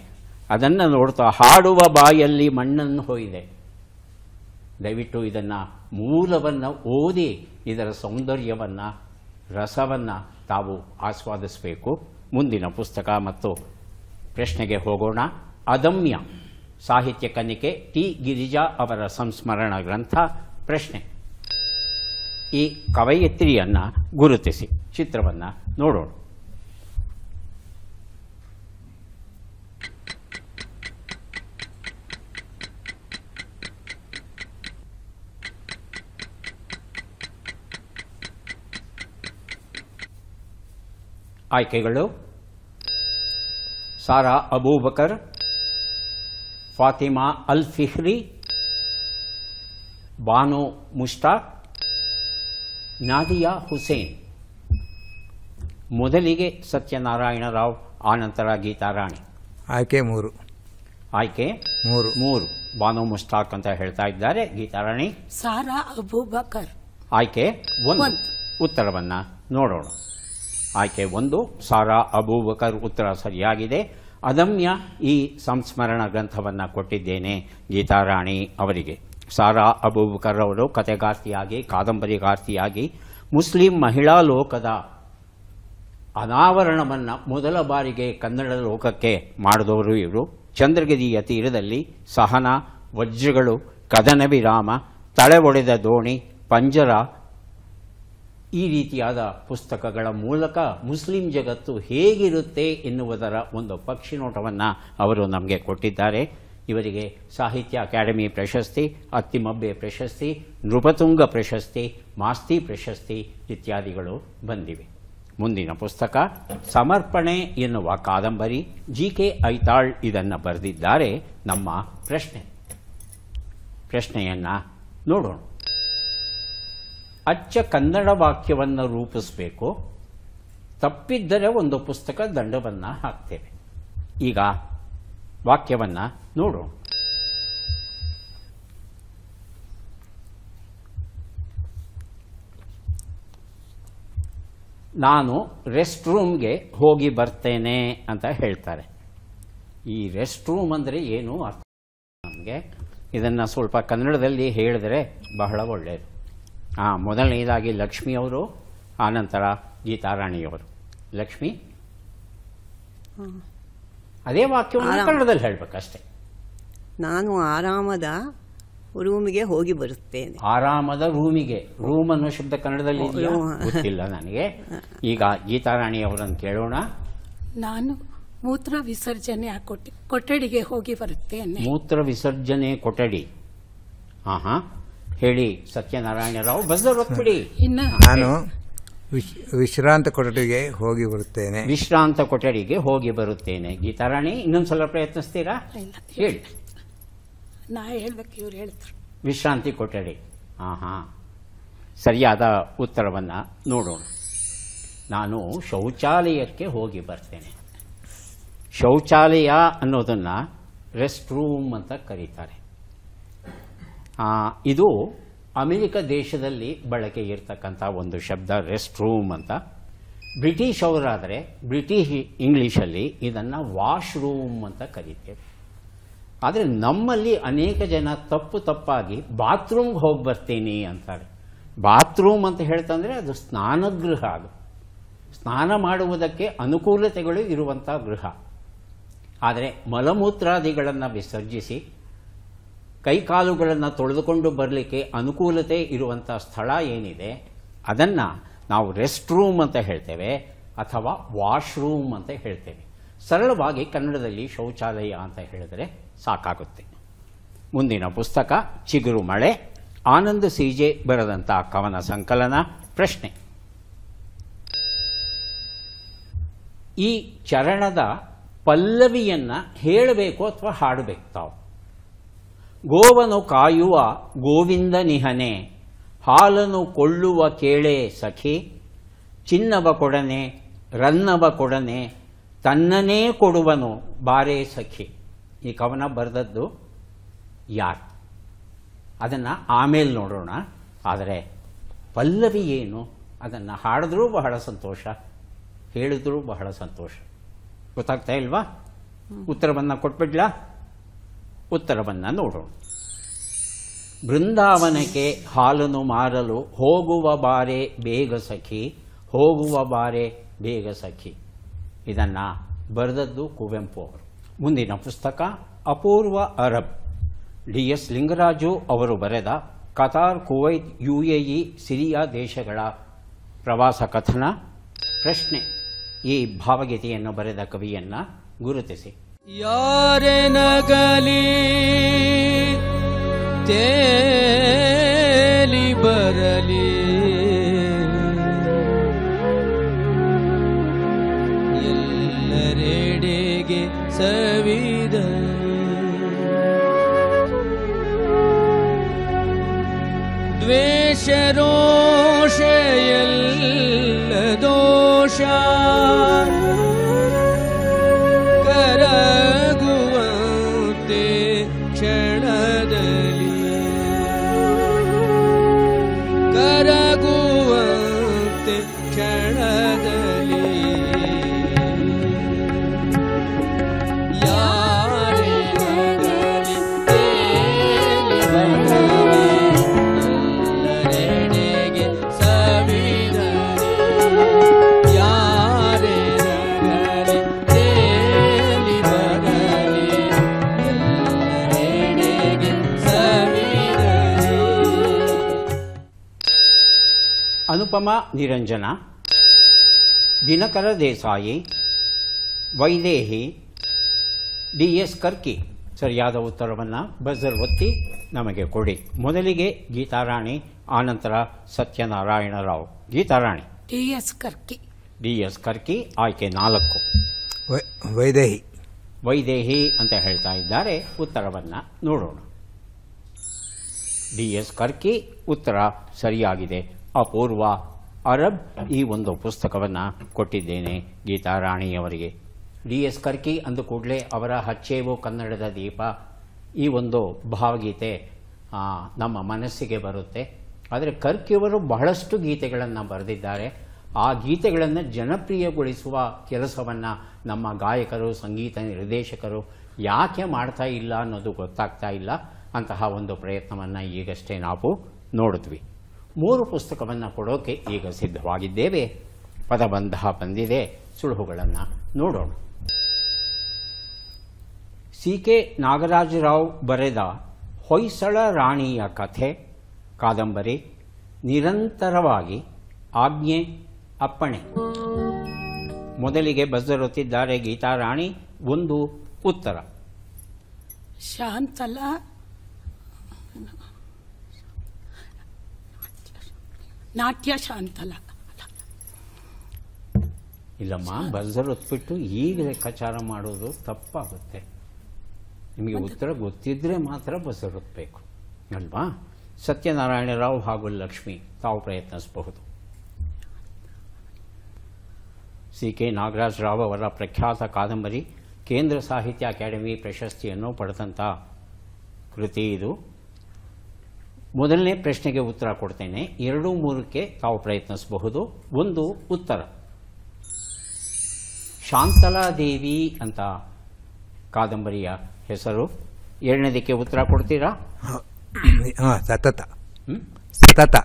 ಅದನ್ನು ನೋಡ್ತಾ ಹಾಡುವ ಬಾಯಲ್ಲಿ ಮಣ್ಣನ್ನು ಹೊಯ್ದೆ. ದಯವಿಟ್ಟು ಇದನ್ನು ಮೂಲವನ್ನು ಓದಿ ಇದರ ಸೌಂದರ್ಯವನ್ನು ರಸವನ್ನು ತಾವು ಆಸ್ವಾದಿಸಬೇಕು. ಮುಂದಿನ ಪುಸ್ತಕ ಮತ್ತು ಪ್ರಶ್ನೆಗೆ ಹೋಗೋಣ. ಅದಮ್ಯ ಸಾಹಿತ್ಯ ಕನ್ನಿಕೆ ಟಿ ಗಿರಿಜಾ ಅವರ ಸಂಸ್ಮರಣ ಗ್ರಂಥ. ಪ್ರಶ್ನೆ: ಈ ಕವಯಿತ್ರಿಯನ್ನು ಗುರುತಿಸಿ. ಚಿತ್ರವನ್ನು ನೋಡೋಣ. ಆಯ್ಕೆಗಳು: ಸಾರಾ ಅಬೂಬಕರ್, ಫಾತಿಮಾ ಅಲ್ ಫಿಹ್ರಿ, ಬಾನು ಮುಷ್ತಾಕ್, ನಾದಿಯಾ ಹುಸೇನ್. ಮೊದಲಿಗೆ ಸತ್ಯನಾರಾಯಣರಾವ್, ಆನಂತರ ಗೀತಾರಾಣಿ. ಆಯ್ಕೆ 3. ಆಯ್ಕೆ 3 ಬಾನು ಮುಸ್ತಾಕ್ ಅಂತ ಹೇಳ್ತಾ ಇದ್ದಾರೆ. ಗೀತಾರಾಣಿ ಸಾರಾ ಅಬೂಬಕರ್. ಆಯ್ಕೆ 1 ಉತ್ತರವನ್ನ ನೋಡೋಣ. ಆಯ್ಕೆ 1 ಸಾರಾ ಅಬೂಬಕರ್ ಉತ್ತರ ಸರಿಯಾಗಿದೆ. ಅದಮ್ಯ ಈ ಸಂಸ್ಮರಣ ಗ್ರಂಥವನ್ನು ಕೊಟ್ಟಿದ್ದೇನೆ ಗೀತಾರಾಣಿ ಅವರಿಗೆ. ಸಾರಾ ಅಬೂಬಕರ್ ಅವರು ಕಥೆಗಾರ್ತಿಯಾಗಿ ಕಾದಂಬರಿಗಾರ್ತಿಯಾಗಿ ಮುಸ್ಲಿಂ ಮಹಿಳಾ ಲೋಕದ ಅನಾವರಣವನ್ನು ಮೊದಲ ಬಾರಿಗೆ ಕನ್ನಡ ಲೋಕಕ್ಕೆ ಮಾಡಿದವರು ಇವರು. ಚಂದ್ರಗಿರಿಯ ತೀರದಲ್ಲಿ ಸಹನ, ವಜ್ರಗಳು, ಕದನ ವಿರಾಮ, ತಳೆ ಒಡೆದ ದೋಣಿ, ಪಂಜರ ಈ ರೀತಿಯಾದ ಪುಸ್ತಕಗಳ ಮೂಲಕ ಮುಸ್ಲಿಂ ಜಗತ್ತು ಹೇಗಿರುತ್ತೆ ಎನ್ನುವುದರ ಒಂದು ಪಕ್ಷಿನೋಟವನ್ನು ಅವರು ನಮಗೆ ಕೊಟ್ಟಿದ್ದಾರೆ. ಇವರಿಗೆ ಸಾಹಿತ್ಯ ಅಕಾಡೆಮಿ ಪ್ರಶಸ್ತಿ, ಅತ್ತಿಮಬ್ಬೆ ಪ್ರಶಸ್ತಿ, ನೃಪತುಂಗ ಪ್ರಶಸ್ತಿ, ಮಾಸ್ತಿ ಪ್ರಶಸ್ತಿ ಇತ್ಯಾದಿಗಳು ಬಂದಿವೆ. ಮುಂದಿನ ಪುಸ್ತಕ ಸಮರ್ಪಣೆ ಎನ್ನುವ ಕಾದಂಬರಿ. ಜಿ.ಕೆ. ಐತಾಳ್ ಇದನ್ನು ಬರೆದಿದ್ದಾರೆ. ನಮ್ಮ ಪ್ರಶ್ನೆಯನ್ನು ನೋಡೋಣ. ಅಚ್ಚ ಕನ್ನಡ ವಾಕ್ಯವನ್ನು ರೂಪಿಸಬೇಕು. ತಪ್ಪಿದ್ದರೆ ಒಂದು ಪುಸ್ತಕ ದಂಡವನ್ನು ಹಾಕ್ತೇವೆ. ಈಗ ವಾಕ್ಯವನ್ನು ನೋಡೋಣ. ನಾನು ರೆಸ್ಟ್ ರೂಮ್ಗೆ ಹೋಗಿ ಬರ್ತೇನೆ ಅಂತ ಹೇಳ್ತಾರೆ. ಈ ರೆಸ್ಟ್ ರೂಮ್ ಅಂದರೆ ಏನು ಅರ್ಥ ನಮಗೆ? ಇದನ್ನು ಸ್ವಲ್ಪ ಕನ್ನಡದಲ್ಲಿ ಹೇಳಿದರೆ ಬಹಳ ಒಳ್ಳೆಯದು. ಮೊದಲನೇದಾಗಿ ಲಕ್ಷ್ಮಿಯವರು, ಆನಂತರ ಗೀತಾರಾಣಿಯವರು. ಲಕ್ಷ್ಮಿ, ಅದೇ ವಾಕ್ಯವನ್ನು ಕನ್ನಡದಲ್ಲಿ ಹೇಳಬೇಕಷ್ಟೆ. ನಾನು ಆರಾಮದ ರೂಮಿಗೆ ಹೋಗಿ ಬರುತ್ತೇನೆ. ಆರಾಮದ ರೂಮಿಗೆ. ರೂಮ್ ಅನ್ನೋ ಶಬ್ದ ಕನ್ನಡದಲ್ಲಿ ಗೊತ್ತಿಲ್ಲ ನನಗೆ. ಈಗ ಗೀತಾರಾಣಿ ಅವರನ್ನು ಕೇಳೋಣ. ನಾನು ಮೂತ್ರ ವಿಸರ್ಜನೆ ಕೊಠಡಿಗೆ ಹೋಗಿ ಬರುತ್ತೇನೆ. ಮೂತ್ರ ವಿಸರ್ಜನೆ ಕೊಠಡಿ. ಹೇಳಿ ಸತ್ಯನಾರಾಯಣ ರಾವ್. ಬಜರ್ ಒತ್ಬಿಡಿ. ನಾನು ವಿಶ್ರಾಂತ ಕೊಠಡಿಗೆ ಹೋಗಿ ಬರುತ್ತೇನೆ. ವಿಶ್ರಾಂತ ಕೊಠಡಿಗೆ ಹೋಗಿ ಬರುತ್ತೇನೆ. ಗೀತಾರಾಣಿ ಇನ್ನೊಂದ್ಸಲ ಪ್ರಯತ್ನಿಸ್ತೀರಾ? ಹೇಳಿ. ನಾ ಹೇಳ್ಬೇಕು, ಇವ್ರು ಹೇಳಿದ್ರು. ವಿಶ್ರಾಂತಿ ಕೊಠಡಿ. ಸರಿಯಾದ ಉತ್ತರವನ್ನು ನೋಡೋಣ. ನಾನು ಶೌಚಾಲಯಕ್ಕೆ ಹೋಗಿ ಬರ್ತೇನೆ. ಶೌಚಾಲಯ ಅನ್ನೋದನ್ನು ರೆಸ್ಟ್ ರೂಮ್ ಅಂತ ಕರೀತಾರೆ. ಇದು ಅಮೆರಿಕ ದೇಶದಲ್ಲಿ ಬಳಕೆ ಇರತಕ್ಕಂಥ ಒಂದು ಶಬ್ದ, ರೆಸ್ಟ್ ರೂಮ್ ಅಂತ. ಬ್ರಿಟಿಷ್ ಅವರಾದರೆ ಬ್ರಿಟಿಷ್ ಇಂಗ್ಲೀಷಲ್ಲಿ ಇದನ್ನು ವಾಶ್ ರೂಮ್ ಅಂತ ಕರೀತೇವೆ. ಆದರೆ ನಮ್ಮಲ್ಲಿ ಅನೇಕ ಜನ ತಪ್ಪಾಗಿ ಬಾತ್ರೂಮ್ಗೆ ಹೋಗಿ ಬರ್ತೀನಿ ಅಂತಾರೆ. ಬಾತ್ರೂಮ್ ಅಂತ ಹೇಳ್ತಂದರೆ ಅದು ಸ್ನಾನಗೃಹ. ಅದು ಸ್ನಾನ ಮಾಡುವುದಕ್ಕೆ ಅನುಕೂಲತೆಗಳು ಇರುವಂಥ ಗೃಹ. ಆದರೆ ಮಲಮೂತ್ರಾದಿಗಳನ್ನು ವಿಸರ್ಜಿಸಿ ಕೈಕಾಲುಗಳನ್ನು ತೊಳೆದುಕೊಂಡು ಬರಲಿಕ್ಕೆ ಅನುಕೂಲತೆ ಇರುವಂಥ ಸ್ಥಳ ಏನಿದೆ ಅದನ್ನು ನಾವು ರೆಸ್ಟ್ ರೂಮ್ ಅಂತ ಹೇಳ್ತೇವೆ ಅಥವಾ ವಾಶ್ರೂಮ್ ಅಂತ ಹೇಳ್ತೇವೆ. ಸರಳವಾಗಿ ಕನ್ನಡದಲ್ಲಿ ಶೌಚಾಲಯ ಅಂತ ಹೇಳಿದರೆ ಸಾಕಾಗುತ್ತೆ. ಮುಂದಿನ ಪುಸ್ತಕ ಚಿಗುರು ಮಳೆ. ಆನಂದ್ ಸಿಜೆ ಬರೆದಂಥ ಕವನ ಸಂಕಲನ. ಪ್ರಶ್ನೆ: ಈ ಚರಣದ ಪಲ್ಲವಿಯನ್ನು ಹೇಳಬೇಕು ಅಥವಾ ಹಾಡಬೇಕು ತಾವು? ಗೋವನು ಕಾಯುವ ಗೋವಿಂದ ನಿಹನೆ, ಹಾಲನು ಕೊಳ್ಳುವ ಕೇಳೆ ಸಖಿ, ಚಿನ್ನವ ಕೊಡನೆ ರನ್ನವ ಕೊಡನೆ, ತನ್ನನೇ ಕೊಡುವನು ಬಾರೇ ಸಖಿ. ಈ ಕವನ ಬರೆದದ್ದು ಯಾರು? ಅದನ್ನು ಆಮೇಲೆ ನೋಡೋಣ. ಆದರೆ ಪಲ್ಲವಿ ಏನು ಅದನ್ನು ಹಾಡಿದ್ರೂ ಬಹಳ ಸಂತೋಷ, ಹೇಳಿದ್ರೂ ಬಹಳ ಸಂತೋಷ. ಗೊತ್ತಾಗ್ತಾ ಇಲ್ವಾ? ಉತ್ತರವನ್ನು ಕೊಟ್ಬಿಡ್ಲಾ? ಉತ್ತರವನ್ನು ನೋಡೋಣ. ಬೃಂದಾವನಕ್ಕೆ ಹಾಲನ್ನು ಮಾರಲು ಹೋಗುವ ಬಾರೆ ಬೇಗ ಸಖಿ, ಹೋಗುವ ಬಾರೆ ಬೇಗ ಸಖಿ. ಇದನ್ನು ಬರೆದದ್ದು ಕುವೆಂಪು ಅವರು. ಮುಂದಿನ ಪುಸ್ತಕ ಅಪೂರ್ವ ಅರಬ್. ಡಿ.ಎಸ್. ಲಿಂಗರಾಜು ಅವರು ಬರೆದ ಕತಾರ್, ಕುವೈತ್, UAE, ಸಿರಿಯಾ ದೇಶಗಳ ಪ್ರವಾಸ ಕಥನ. ಪ್ರಶ್ನೆ: ಈ ಭಾವಗೀತೆಯನ್ನು ಬರೆದ ಕವಿಯನ್ನು ಗುರುತಿಸಿ. ಯಾರೆನಗಲಿ ತೇಲಿ ಬರಲಿ, ಎಲ್ಲರೆಡೆಗೆ ಸವಿದ ದ್ವೇಷ ರೋಷ ಎಲ್ಲ ದೋಷ ಕರ ಅನುಪಮ ನಿರಂಜನ, ದಿನಕರ ದೇಸಾಯಿ, ವೈದೇಹಿ, DS ಕರ್ಕಿ. ಸರಿಯಾದ ಉತ್ತರವನ್ನು ಬಜರ್ ಒತ್ತಿ ನಮಗೆ ಕೊಡಿ. ಮೊದಲಿಗೆ ಗೀತಾರಾಣಿ, ಆನಂತರ ಸತ್ಯನಾರಾಯಣ ರಾವ್. ಗೀತಾರಾಣಿ. DS ಕರ್ಕಿ. DS ಕರ್ಕಿ ಆಯ್ಕೆ 4. ವೈದೇಹಿ. ವೈದೇಹಿ ಅಂತ ಹೇಳ್ತಾ ಇದ್ದಾರೆ. ಉತ್ತರವನ್ನು ನೋಡೋಣ. DS ಕರ್ಕಿ ಉತ್ತರ ಸರಿಯಾಗಿದೆ. ಅಪೂರ್ವ ಅರಬ್ ಈ ಒಂದು ಪುಸ್ತಕವನ್ನು ಕೊಟ್ಟಿದ್ದೇನೆ ಗೀತಾರಾಣಿಯವರಿಗೆ. DS ಕರ್ಕಿ ಅಂದ ಕೂಡಲೇ ಅವರ ಹಚ್ಚೇವು ಕನ್ನಡದ ದೀಪ ಈ ಒಂದು ಭಾವಗೀತೆ ನಮ್ಮ ಮನಸ್ಸಿಗೆ ಬರುತ್ತೆ. ಆದರೆ ಕರ್ಕಿಯವರು ಬಹಳಷ್ಟು ಗೀತೆಗಳನ್ನು ಬರೆದಿದ್ದಾರೆ. ಆ ಗೀತೆಗಳನ್ನು ಜನಪ್ರಿಯಗೊಳಿಸುವ ಕೆಲಸವನ್ನು ನಮ್ಮ ಗಾಯಕರು, ಸಂಗೀತ ನಿರ್ದೇಶಕರು ಯಾಕೆ ಮಾಡ್ತಾ ಇಲ್ಲ ಅನ್ನೋದು ಗೊತ್ತಾಗ್ತಾ ಇಲ್ಲ. ಅಂತಹ ಒಂದು ಪ್ರಯತ್ನವನ್ನು ಈಗಷ್ಟೇ ನಾವು ನೋಡಿದ್ವಿ. 3 ಪುಸ್ತಕವನ್ನು ಕೊಡೋಕೆ ಈಗ ಸಿದ್ಧವಾಗಿದ್ದೇವೆ. ಪದಬಂಧ ಬಂದಿದೆ. ಸುಳುಹುಗಳನ್ನು ನೋಡೋಣ. CK ನಾಗರಾಜರಾವ್ ಬರೆದ ಹೊಯ್ಸಳ ರಾಣಿಯ ಕಥೆ ಕಾದಂಬರಿ ನಿರಂತರವಾಗಿ ಆಜ್ಞೆ ಅಪ್ಪಣೆ. ಮೊದಲಿಗೆ ಬಜರೊತ್ತಿದ್ದಾರೆ ಗೀತಾರಾಣಿ. 1 ಉತ್ತರ. ಶಾಂತಲಾ ನಾಟ್ಯ ಶಾಂತಲಾ. ಇಲ್ಲಮ್ಮ, ಬಜರ್ ಹೊತ್ಬಿಟ್ಟು ಈಗ ಲೆಕ್ಕಾಚಾರ ಮಾಡೋದು ತಪ್ಪಾಗುತ್ತೆ. ನಿಮಗೆ ಉತ್ತರ ಗೊತ್ತಿದ್ರೆ ಮಾತ್ರ ಬಜರ್ ಹೊತ್ತಬೇಕು ಅಲ್ವಾ? ಸತ್ಯನಾರಾಯಣ ರಾವ್ ಹಾಗೂ ಲಕ್ಷ್ಮಿ ತಾವು ಪ್ರಯತ್ನಿಸಬಹುದು. CK ನಾಗರಾಜರಾವ್ ಅವರ ಪ್ರಖ್ಯಾತ ಕಾದಂಬರಿ, ಕೇಂದ್ರ ಸಾಹಿತ್ಯ ಅಕಾಡೆಮಿ ಪ್ರಶಸ್ತಿಯನ್ನು ಪಡೆದಂಥ ಕೃತಿ ಇದು. ಮೊದಲನೇ ಪ್ರಶ್ನೆಗೆ ಉತ್ತರ ಕೊಡ್ತೇನೆ. 2, 3ಕ್ಕೆ ತಾವು ಪ್ರಯತ್ನಿಸಬಹುದು. 1 ಉತ್ತರ. ಶಾಂತಲಾದೇವಿ ಅಂತ ಕಾದಂಬರಿಯ ಹೆಸರು. 2ನೇದಕ್ಕೆ ಉತ್ತರ ಕೊಡ್ತೀರಾ? ಸತತ. ಸತತ,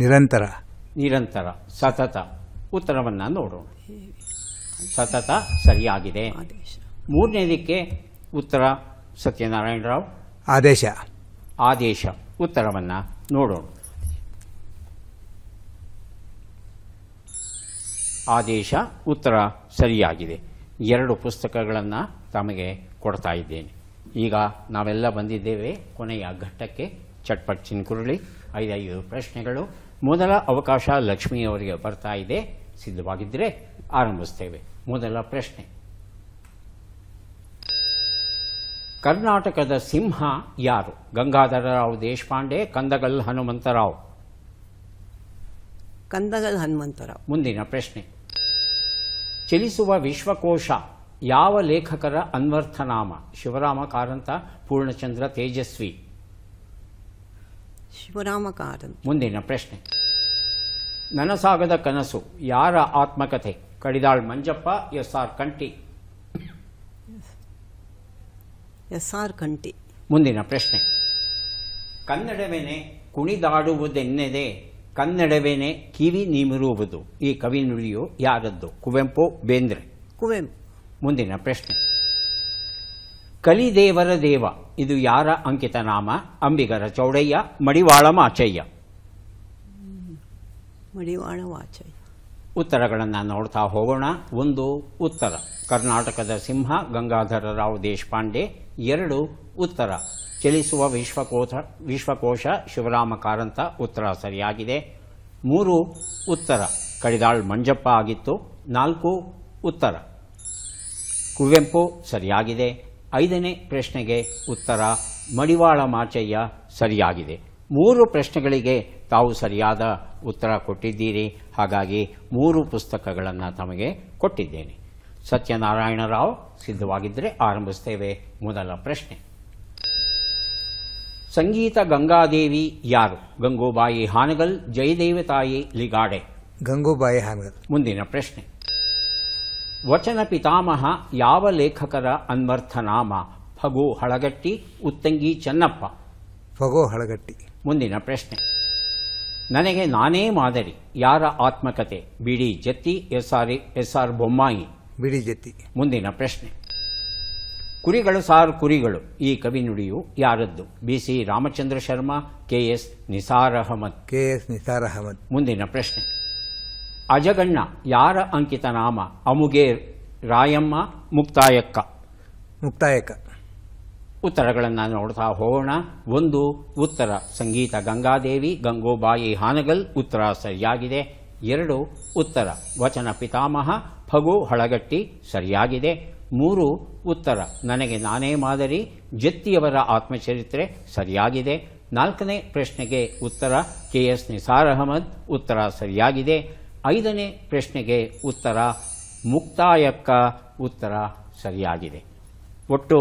ನಿರಂತರ. ನಿರಂತರ, ಸತತ. ಉತ್ತರವನ್ನು ನೋಡೋಣ. ಸತತ ಸರಿಯಾಗಿದೆ. 3ನೇದಕ್ಕೆ ಉತ್ತರ ಸತ್ಯನಾರಾಯಣ ರಾವ್. ಆದೇಶ. ಆದೇಶ. ಉತ್ತರವನ್ನು ನೋಡೋಣ. ಆದೇಶ ಉತ್ತರ ಸರಿಯಾಗಿದೆ. 2 ಪುಸ್ತಕಗಳನ್ನು ತಮಗೆ ಕೊಡ್ತಾ ಇದ್ದೇನೆ. ಈಗ ನಾವೆಲ್ಲ ಬಂದಿದ್ದೇವೆ ಕೊನೆಯ ಘಟ್ಟಕ್ಕೆ. ಚಟ್ಪಟ್ ಚಿನ್ಕುರುಳಿ. 5 ಪ್ರಶ್ನೆಗಳು. ಮೊದಲ ಅವಕಾಶ ಲಕ್ಷ್ಮಿಯವರಿಗೆ ಬರ್ತಾ ಇದೆ. ಸಿದ್ಧವಾಗಿದ್ದರೆ ಆರಂಭಿಸ್ತೇವೆ. ಮೊದಲ ಪ್ರಶ್ನೆ. ಕರ್ನಾಟಕದ ಸಿಂಹ ಯಾರು? ಗಂಗಾಧರರಾವ್ ದೇಶಪಾಂಡೆ, ಕಂದಗಲ್ ಹನುಮಂತರಾವ್. ಕಂದಗಲ್ ಹನುಮಂತರಾವ್. ಮುಂದಿನ ಪ್ರಶ್ನೆ. ಚಲಿಸುವ ವಿಶ್ವಕೋಶ ಯಾವ ಲೇಖಕರ ಅನ್ವರ್ಥನಾಮ? ಶಿವರಾಮ ಕಾರಂತ, ಪೂರ್ಣಚಂದ್ರ ತೇಜಸ್ವಿ. ಶಿವರಾಮ ಕಾರಂತ. ಮುಂದಿನ ಪ್ರಶ್ನೆ. ನನಸಾಗದ ಕನಸು ಯಾರ ಆತ್ಮಕಥೆ? ಕಡಿದಾಳ್ ಮಂಜಪ್ಪ, SR ಕಂಠಿ. SR ಕಂಠಿ. ಮುಂದಿನ ಪ್ರಶ್ನೆ. ಕನ್ನಡವೇನೆ ಕುಣಿದಾಡುವುದೆನ್ನೆದೆ, ಕನ್ನಡವೇನೆ ಕಿವಿ ನಿಮಿರುವುದು. ಈ ಕವಿ ನುಡಿಯು ಯಾರದ್ದು? ಕುವೆಂಪು, ಬೇಂದ್ರೆ. ಕುವೆಂಪು. ಮುಂದಿನ ಪ್ರಶ್ನೆ. ಕಲಿದೇವರ ದೇವ ಇದು ಯಾರ ಅಂಕಿತ ನಾಮ? ಅಂಬಿಗರ ಚೌಡಯ್ಯ, ಮಡಿವಾಳ ಮಾಚಯ್ಯ. ಮಡಿವಾಳ ವಾಚಯ್ಯ. ಉತ್ತರಗಳನ್ನು ನೋಡ್ತಾ ಹೋಗೋಣ. 1 ಉತ್ತರ. ಕರ್ನಾಟಕದ ಸಿಂಹ ಗಂಗಾಧರರಾವ್ ದೇಶಪಾಂಡೆ. 2 ಉತ್ತರ. ಚಲಿಸುವ ವಿಶ್ವಕೋಶ ಶಿವರಾಮ ಕಾರಂತ. ಉತ್ತರ ಸರಿಯಾಗಿದೆ. 3 ಉತ್ತರ. ಕಡಿದಾಳ್ ಮಂಜಪ್ಪ ಆಗಿತ್ತು. 4 ಉತ್ತರ. ಕುವೆಂಪು ಸರಿಯಾಗಿದೆ. 5ನೇ ಪ್ರಶ್ನೆಗೆ ಉತ್ತರ ಮಡಿವಾಳ ಮಾಚಯ್ಯ ಸರಿಯಾಗಿದೆ. 3 ಪ್ರಶ್ನೆಗಳಿಗೆ ತಾವು ಸರಿಯಾದ ಉತ್ತರ ಕೊಟ್ಟಿದ್ದೀರಿ. ಹಾಗಾಗಿ 3 ಪುಸ್ತಕಗಳನ್ನು ತಮಗೆ ಕೊಟ್ಟಿದ್ದೇನೆ. ಸತ್ಯನಾರಾಯಣ ರಾವ್ ಸಿದ್ಧವಾಗಿದ್ದರೆ ಆರಂಭಿಸ್ತೇವೆ. ಮೊದಲ ಪ್ರಶ್ನೆ. ಸಂಗೀತ ಗಂಗಾದೇವಿ ಯಾರು? ಗಂಗೂಬಾಯಿ ಹಾನಗಲ್, ಜಯದೇವತಾಯಿ ಲಿಗಾಡೆ. ಗಂಗೂಬಾಯಿ ಹಾನಗಲ್. ಮುಂದಿನ ಪ್ರಶ್ನೆ. ವಚನ ಪಿತಾಮಹ ಯಾವ ಲೇಖಕರ ಅನ್ವರ್ಥನಾಮ? ಫಗು ಹಳಗಟ್ಟಿ, ಉತ್ತಂಗಿ ಚೆನ್ನಪ್ಪ. ಫಗು ಹಳಗಟ್ಟಿ. ಮುಂದಿನ ಪ್ರಶ್ನೆ. ನನಗೆ ನಾನೇ ಮಾದರಿ ಯಾರ ಆತ್ಮಕತೆ? ಬಿಡಿ ಜತ್ತಿ, SR ಬೊಮ್ಮಾಯಿ. ಬಿಡಿ ಜತ್ತಿ. ಮುಂದಿನ ಪ್ರಶ್ನೆ. ಕುರಿಗಳು ಸಾರು ಕುರಿಗಳು ಈ ಕವಿ ನುಡಿಯು ಯಾರದ್ದು? BC Ramachandra Sharma, KS Nisar Ahmed. KS Nisar Ahmed. ಮುಂದಿನ ಪ್ರಶ್ನೆ. ಅಜಗಣ್ಣ ಯಾರ ಅಂಕಿತ ನಾಮ? ಅಮುಗೆ ರಾಯಮ್ಮ, ಮುಕ್ತಾಯಕ್ಕ. ಮುಕ್ತಾಯಕ್ಕ. ಉತ್ತರಗಳನ್ನು ನೋಡ್ತಾ ಹೋಗೋಣ. 1 ಉತ್ತರ ಸಂಗೀತ ಗಂಗಾದೇವಿ, ಗಂಗೋಬಾಯಿ ಹಾನಗಲ್, ಉತ್ತರ ಸರಿಯಾಗಿದೆ. 2 ಉತ್ತರ ವಚನ ಪಿತಾಮಹ, ಫಗು ಹಳಗಟ್ಟಿ, ಸರಿಯಾಗಿದೆ. 3 ಉತ್ತರ ನನಗೆ ನಾನೇ ಮಾದರಿ, ಜತ್ತಿಯವರ ಆತ್ಮಚರಿತ್ರೆ, ಸರಿಯಾಗಿದೆ. 4ನೇ ಪ್ರಶ್ನೆಗೆ ಉತ್ತರ KS ನಿಸಾರ್ ಅಹಮದ್, ಉತ್ತರ ಸರಿಯಾಗಿದೆ. 5ನೇ ಪ್ರಶ್ನೆಗೆ ಉತ್ತರ ಮುಕ್ತಾಯಕ್ಕ, ಉತ್ತರ ಸರಿಯಾಗಿದೆ. ಒಟ್ಟು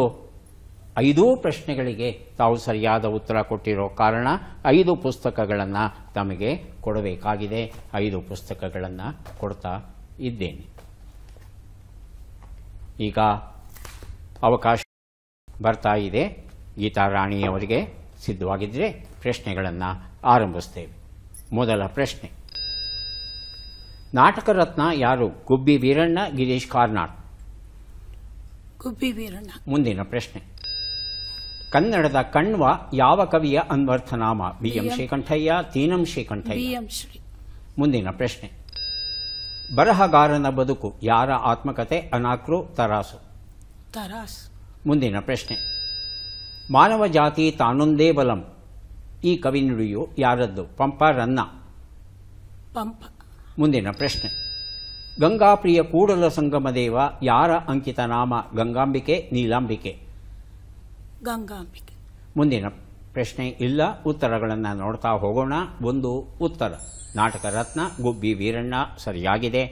5 ಪ್ರಶ್ನೆಗಳಿಗೆ ತಾವು ಸರಿಯಾದ ಉತ್ತರ ಕೊಟ್ಟಿರೋ ಕಾರಣ 5 ಪುಸ್ತಕಗಳನ್ನು ತಮಗೆ ಕೊಡಬೇಕಾಗಿದೆ. 5 ಪುಸ್ತಕಗಳನ್ನು ಕೊಡ್ತಾ ಇದ್ದೇನೆ. ಈಗ ಅವಕಾಶ ಬರ್ತಾ ಇದೆ. ಗೀತಾ ರಾಣಿಯವರಿಗೆ ಸಿದ್ಧವಾಗಿದ್ದರೆ ಪ್ರಶ್ನೆಗಳನ್ನು ಆರಂಭಿಸ್ತೇವೆ. ಮೊದಲ ಪ್ರಶ್ನೆ. ನಾಟಕ ರತ್ನ ಯಾರು? ಗುಬ್ಬಿ ವೀರಣ್ಣ, ಗಿರೀಶ್ ಕಾರ್ನಾಡ್. ಗುಬ್ಬಿ ವೀರಣ್ಣ. ಮುಂದಿನ ಪ್ರಶ್ನೆ. ಕನ್ನಡದ ಕಣ್ವ ಯಾವ ಕವಿಯ ಅನ್ವರ್ಥನಾಮ? BM ಶ್ರೀಕಂಠಯ್ಯ, ತೀನಂ ಶ್ರೀಕಂಠಯ್ಯ. BM ಶ್ರೀ. ಮುಂದಿನ ಪ್ರಶ್ನೆ. ಬರಹಗಾರನ ಬದುಕು ಯಾರ ಆತ್ಮಕತೆ? ಅನಾಕ್ರು, ತರಾಸು. ತರಾಸ್. ಮುಂದಿನ ಪ್ರಶ್ನೆ. ಮಾನವ ಜಾತಿ ತಾನೊಂದೇ ಬಲಂ ಈ ಕವಿ ನುಡಿಯು ಯಾರದ್ದು? ಪಂಪ, ರನ್ನ. ಪಂಪ. ಮುಂದಿನ ಪ್ರಶ್ನೆ. ಗಂಗಾಪ್ರಿಯ ಕೂಡಲ ಸಂಗಮ ದೇವ ಯಾರ ಅಂಕಿತ ನಾಮ? ಗಂಗಾಂಬಿಕೆ, ನೀಲಾಂಬಿಕೆ. ಗಂಗಾಂಬಿಕೆ. ಮುಂದಿನ ಪ್ರಶ್ನೆ ಇಲ್ಲ. ಉತ್ತರಗಳನ್ನು ನೋಡ್ತಾ ಹೋಗೋಣ. 1 ಉತ್ತರ ನಾಟಕ ರತ್ನ, ಗುಬ್ಬಿ ವೀರಣ್ಣ, ಸರಿಯಾಗಿದೆ.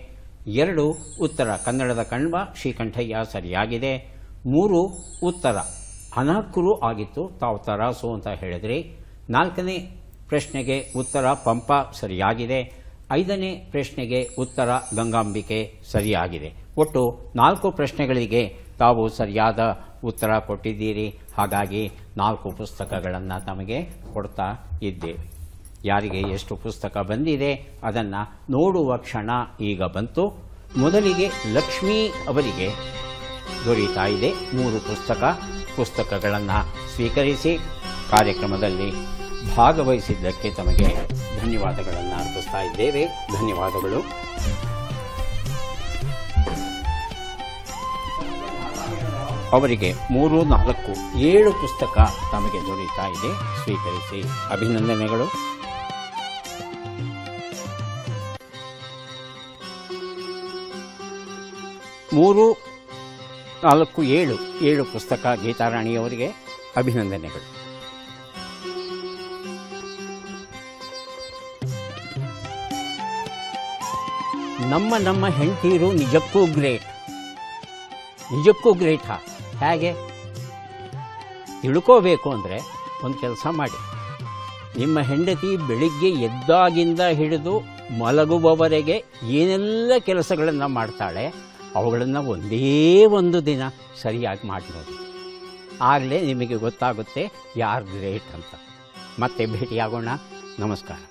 2 ಉತ್ತರ ಕನ್ನಡದ ಕಣ್ವ, ಶ್ರೀಕಂಠಯ್ಯ, ಸರಿಯಾಗಿದೆ. 3 ಉತ್ತರ ಅನಾಕುರು ಆಗಿತ್ತು, ತಾವು ತರಾಸು ಅಂತ ಹೇಳಿದ್ರಿ. 4ನೇ ಪ್ರಶ್ನೆಗೆ ಉತ್ತರ ಪಂಪ, ಸರಿಯಾಗಿದೆ. 5ನೇ ಪ್ರಶ್ನೆಗೆ ಉತ್ತರ ಗಂಗಾಂಬಿಕೆ, ಸರಿಯಾಗಿದೆ. ಒಟ್ಟು 4 ಪ್ರಶ್ನೆಗಳಿಗೆ ತಾವು ಸರಿಯಾದ ಉತ್ತರ ಕೊಟ್ಟಿದ್ದೀರಿ. ಹಾಗಾಗಿ 4 ಪುಸ್ತಕಗಳನ್ನು ತಮಗೆ ಕೊಡ್ತಾ ಇದ್ದೇವೆ. ಯಾರಿಗೆ ಎಷ್ಟು ಪುಸ್ತಕ ಬಂದಿದೆ ಅದನ್ನು ನೋಡುವ ಕ್ಷಣ ಈಗ ಬಂತು. ಮೊದಲಿಗೆ ಲಕ್ಷ್ಮೀ ಅವರಿಗೆ ದೊರೀತಾ ಇದೆ 3 ಪುಸ್ತಕಗಳನ್ನು ಸ್ವೀಕರಿಸಿ ಕಾರ್ಯಕ್ರಮದಲ್ಲಿ ಭಾಗವಹಿಸಿದ್ದಕ್ಕೆ ತಮಗೆ ಧನ್ಯವಾದಗಳನ್ನು ಅರ್ಪಿಸ್ತಾ ಇದ್ದೇವೆ. ಧನ್ಯವಾದಗಳು. ಅವರಿಗೆ 3, 4, 7 ಪುಸ್ತಕ ತಮಗೆ ದೊರೀತಾ ಇದೆ. ಸ್ವೀಕರಿಸಿ ಅಭಿನಂದನೆಗಳು. ಮೂರು 4, 7 ಪುಸ್ತಕ ಗೀತಾರಾಣಿಯವರಿಗೆ ಅಭಿನಂದನೆಗಳು. ನಮ್ಮ ಹೆಂಡತಿರು ನಿಜಕ್ಕೂ ಗ್ರೇಟ್. ಹೇಗೆ ತಿಳ್ಕೋಬೇಕು ಅಂದರೆ ಒಂದು ಕೆಲಸ ಮಾಡಿ. ನಿಮ್ಮ ಹೆಂಡತಿ ಬೆಳಿಗ್ಗೆ ಎದ್ದಾಗಿಂದ ಹಿಡಿದು ಮಲಗುವವರೆಗೆ ಏನೆಲ್ಲ ಕೆಲಸಗಳನ್ನು ಮಾಡ್ತಾಳೆ, ಅವುಗಳನ್ನು ಒಂದೇ ಒಂದು ದಿನ ಸರಿಯಾಗಿ ಮಾಡಿ ನೋಡಿ. ಆಗಲೇ ನಿಮಗೆ ಗೊತ್ತಾಗುತ್ತೆ ಯಾರು ಗ್ರೇಟ್ ಅಂತ. ಮತ್ತೆ ಭೇಟಿಯಾಗೋಣ. ನಮಸ್ಕಾರ.